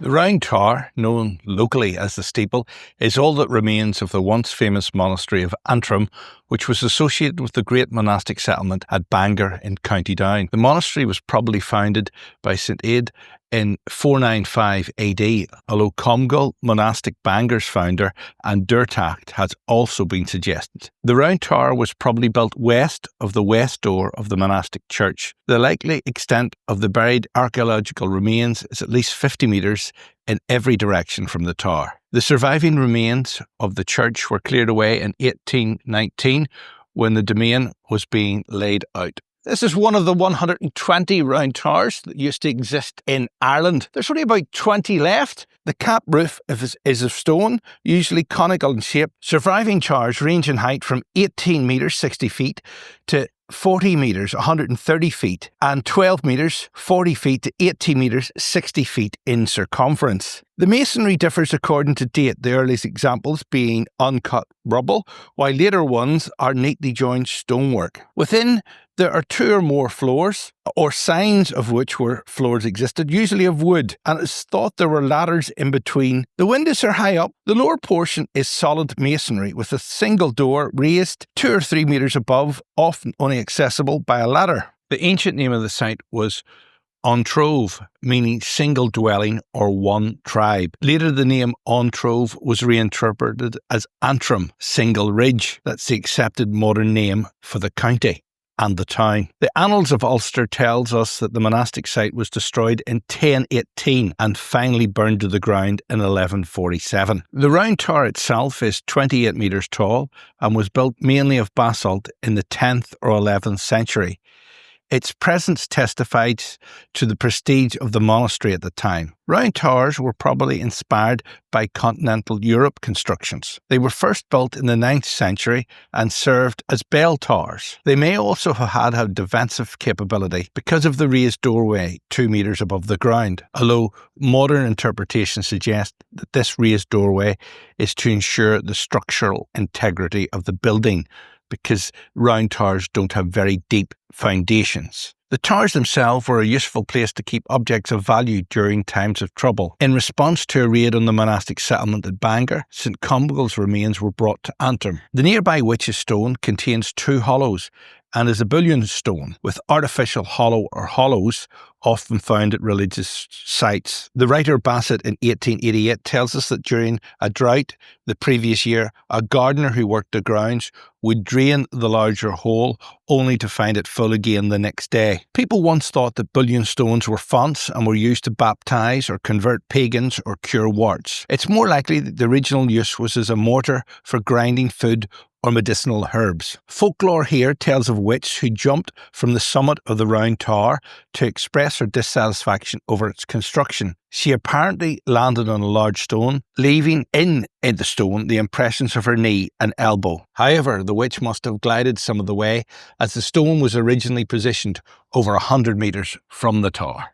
The Round Tower, known locally as the Steeple, is all that remains of the once famous monastery of Antrim, which was associated with the great monastic settlement at Bangor in County Down. The monastery was probably founded by St Aed in 495 AD, although Comgall, monastic Bangor's founder, and Durtacht has also been suggested. The Round Tower was probably built west of the west door of the monastic church. The likely extent of the buried archaeological remains is at least 50 metres in every direction from the tower. The surviving remains of the church were cleared away in 1819 when the domain was being laid out. This is one of the 120 round towers that used to exist in Ireland. There's only about 20 left. The cap roof is of stone, usually conical in shape. Surviving towers range in height from 18 metres, 60 feet, to 40 metres, 130 feet, and 12 metres, 40 feet, to 80 metres, 60 feet in circumference. The masonry differs according to date, the earliest examples being uncut rubble, while later ones are neatly joined stonework. Within, there are two or more floors, or signs of which were floors existed, usually of wood, and it's thought there were ladders in between. The windows are high up. The lower portion is solid masonry with a single door raised 2 or 3 metres above, often only accessible by a ladder. The ancient name of the site was Ontrove, meaning single dwelling or one tribe. Later the name Ontrove was reinterpreted as Antrim, single ridge. That's the accepted modern name for the county and the town. The Annals of Ulster tells us that the monastic site was destroyed in 1018 and finally burned to the ground in 1147. The Round Tower itself is 28 metres tall and was built mainly of basalt in the 10th or 11th century. Its presence testified to the prestige of the monastery at the time. Round towers were probably inspired by continental Europe constructions. They were first built in the 9th century and served as bell towers. They may also have had a defensive capability because of the raised doorway 2 metres above the ground, although modern interpretations suggest that this raised doorway is to ensure the structural integrity of the building, because round towers don't have very deep foundations. The towers themselves were a useful place to keep objects of value during times of trouble. In response to a raid on the monastic settlement at Bangor, St Comgall's remains were brought to Antrim. The nearby Witch's Stone contains 2 hollows and is a bullion stone with artificial hollow or hollows often found at religious sites. The writer Bassett in 1888 tells us that during a drought the previous year, a gardener who worked the grounds would drain the larger hole only to find it full again the next day. People once thought that bullion stones were fonts and were used to baptise or convert pagans or cure warts. It's more likely that the original use was as a mortar for grinding food or medicinal herbs. Folklore here tells of a witch who jumped from the summit of the Round Tower to express her dissatisfaction over its construction. She apparently landed on a large stone, leaving in the stone the impressions of her knee and elbow. However, the witch must have glided some of the way, as the stone was originally positioned over 100 metres from the tower.